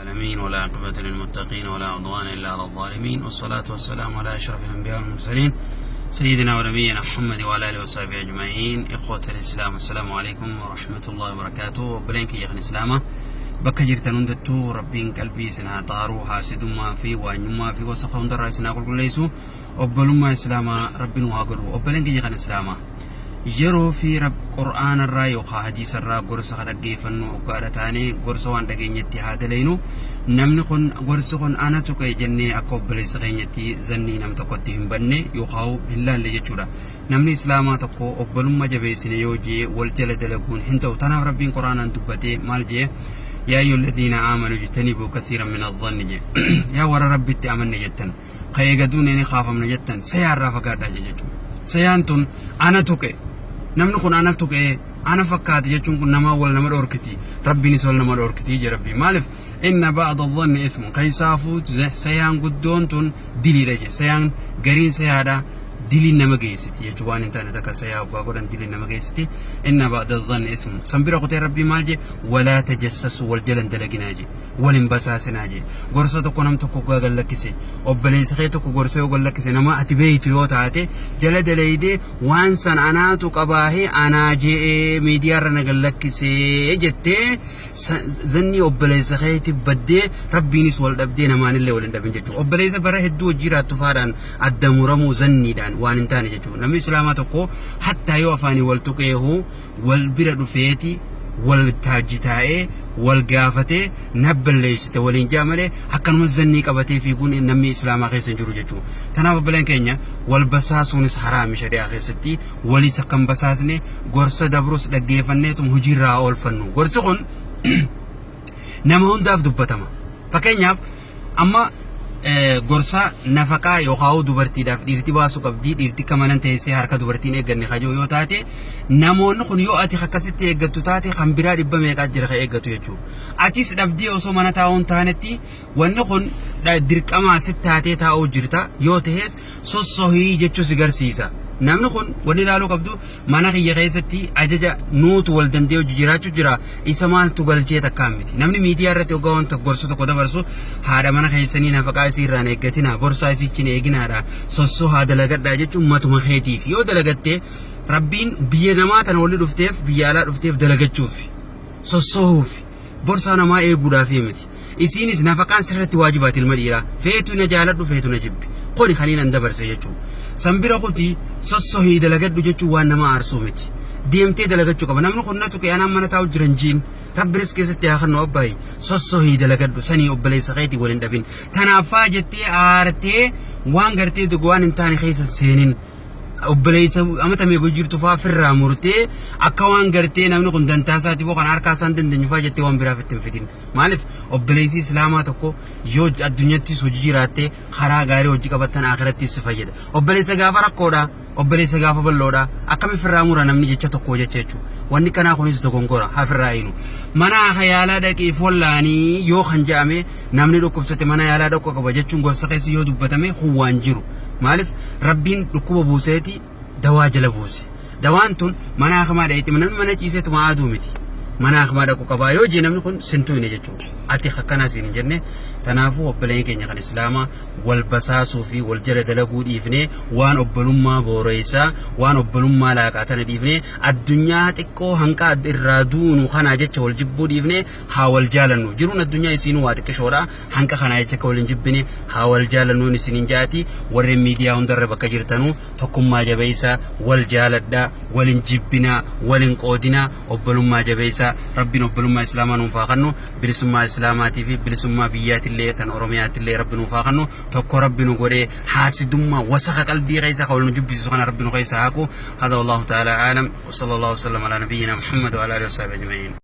العالمين ولا عقبة للمتقين ولا عدوان إلا على الظالمين والصلاة والسلام على أشرف الأنبياء والمرسلين سيدنا ونبينا محمد وعلى آله وصحبه أجمعين. إخوة الإسلام السلام عليكم ورحمة الله وبركاته. وبلينك يا أخي الإسلام بك جرتن ندتو ربين قلبي سنا طارو حاسد ما في وانما في وسخون دراسنا كل ليسو وبلما إسلام ربنا هاجرو وبلينك يا أخي الإسلام yeroo fi rab qur'aana irraa yookaan hadiisa irraa gorsa kana dhaggeeffannoo gaadhataanii gorsa waan dhageenyetti haa dalaynu namni kun gorsi kun ana tuqe jennee akka obboleessa keenyatti zannii nam tokkotti hin banne yookaan hin laalle jechuudha. Namni islaamaa tokko obbolummaa jabeessine yoo jee wal jala dalaguun hin ta'u. Tanaaf rabbiin qur'aanaan dubbatee maal jee yaa ayyuhalladhiina aamanuu ijtanibuu kathiiran min adh-dhanni jee yaa warra rabbitti amanne jettan kayeegaduun inni kaafamne jettan sayaarraa fagaadhaa jechuudha. Sayaan tun ana tuqe namni kun ana tuqe ana fakkaate jechuun kun nama wal nama dhorkiti rabbiinis wal nama dhorkiti je rabbi maalif inna ba'da adh-dhanni ithmun kaysaafu sayaan guddoon tun diliidha je sayaan gariin sayaadha dilin nama geessiti jechuun waan hin taane takka sayaa ogaa godhan dilin nama geessiti inna ba'da adh-dhanni ithmun sanbira qotee rabbi maal je walaa tajassasu wal jalan dalaginaa je walin basaasinaa je gorsa tokko nam tokko gaagal lakkise obboleessa kee tokko gorsa yoo lakkise nama ati beeytu yoo taate jala daleeyde waan san anaatu qabaahee anaa jee miidiyaarra nagal lakkise jettee zanni obboleessa keeti baddee rabbiinis wal dhabdee namaanillee wal hin dhabin jechuudha. Obboleessa bara hedduu jiraattu faadhaan adda muramuu zanniidhaan waan hin taane jechuudha. Namni islaamaa tokko hattaa yoo afaanii wal tuqeehu wal bira dhufeeti wal taajjitaa'ee wal gaafatee nabballeessite waliin jaamale akkanuma zannii qabatee fiiguun namni islaamaa keessa hin jiru jechuudha. Tanaaf obboleen keenya wal basaasuunis haraami shari'aa keessatti walis akkan basaasne gorsa dabrus dhaggeeffanneetum hojiirraa oolfannu. Gorsi kun nama hundaaf dubbatama. Fakkeenyaaf amma gorsa nafaqaa yookaan dubartiidhaaf dhiirti baasuu qabdi dhiirti kamanan teessee harka dubartiin eegganne kajoo yoo taate namoonni kun yoo ati akkasitti eeggattu taate kan biraa dhibba meeqaa jira ka eeggatu jechuudha. Atis dhabdee osoo mana taa'uun taanetti wanni kun dirqamaa sitti taatee taa'uu jirta yoo ta'es sossohii jechuu si garsiisa. Namni kun wanni ilaaluu qabdu mana kiyya keessatti ajaja nuutu wal danda'u jiraachuu jira isa maaltu galchee takkaan miti. Namni miidiyaa irratti ogaa wanta gorsa tokko dabarsu haadha mana keessanii nafaqaa isii irraan eeggatina gorsaa isiichi eeginaadha sossohaa dalagadhaa jechuun matuma keetiif yoo dalagattee rabbiin biyya namaa tana walii dhufteef biyya alaa dhufteef dalagachuuf sossohuuf borsaa namaa eeguudhaaf miti. Isiinis nafaqaan sirratti waajibaati ilma dhiiraa feetu na jaaladhu feetu na jibbi qoni kaniin an dabarse jechuudha. Sanbira kuti sossohii dalagadhu jechuun waan nama aarsuu miti. Deemtee dalagachuu qaba. Namni kun natu qe'anaan mana taa'u jiran jiin rabbinis keessatti haa kannu abbaayi sossohii dalagadhu sanii obboleessa keetii waliin dhabin. Tanaafaa jettee aartee waan gartee dhugu waan hin taane keessa seenin. Obboleessa amatame jirtu faa firraa murtee akka waan gartee namni kun dantaa isaati boo kan harkaa isaan dandeenyu faa jettee waan biraaf itti hin fidin. Maaliif obboleessi islaamaa tokko yoo addunyattis hojii jiraattee karaa gaarii hojii qabattan akhirattis fayyada. Obboleessa gaafa rakkoodha obboleessa gaafa balloodha akkami firraa mura namni jecha tokko jechuudha. Wanni kanaa kunis dogongora haa firraa hiinu. Mana yaalaa dhaqee follaanii yoo kan jedhame namni dhukkubsate mana yaalaa dhaquu qaba jechuun gorsa keessa yoo dubbatame huwwaan jiru. Maalif rabbiin dhukkuba buuseeti dawaa jala buuse. Dawaan tun mana akamaa dha'itti namni mana ciiseetu maaduu miti. Mana akamaa dhaquu qabaa yoo jee namni kun sintuu hin jechuudha. Ati akkanaa siin hin jenne tanaafuu obboleen keenya kan islaamaa wal basaasuu fi wal jala dalaguu dhiifnee waan obbolummaa booreessaa waan obbolummaa laaqaa tana dhiifnee addunyaa xiqqoo hanqa irraa duunu kanaa jecha wal jibbuu dhiifnee haa wal jaalannu. Jiruun addunyaa isiinuu waa xiqqishoodha hanqa kanaa jecha akka wal hin jibbine haa wal jaalannuun isin hin jaati warreen miidiyaa hundarra bakka jirtanuu tokkummaa jabeessaa wal jaaladhaa wal hin jibbinaa wal hin qoodinaa obbolummaa jabeessaa rabbiin obbolummaa islaamaa nuuf haa kennu bilisummaa islaamaatii fi bilisummaa biyyaatillee tan oromiyaatillee rabbi nuuf haa kennu tokko rabbi nu godhee haasidummaa wasaqa qalbii keessa ka wal nu jibbisiisu kana rabbi nu keessa haaku hada wallahu ta'ala aalam wa sallallahu wasallam ala nabiyyina muhammad wa ala alihi wa sahbihi ajma'in.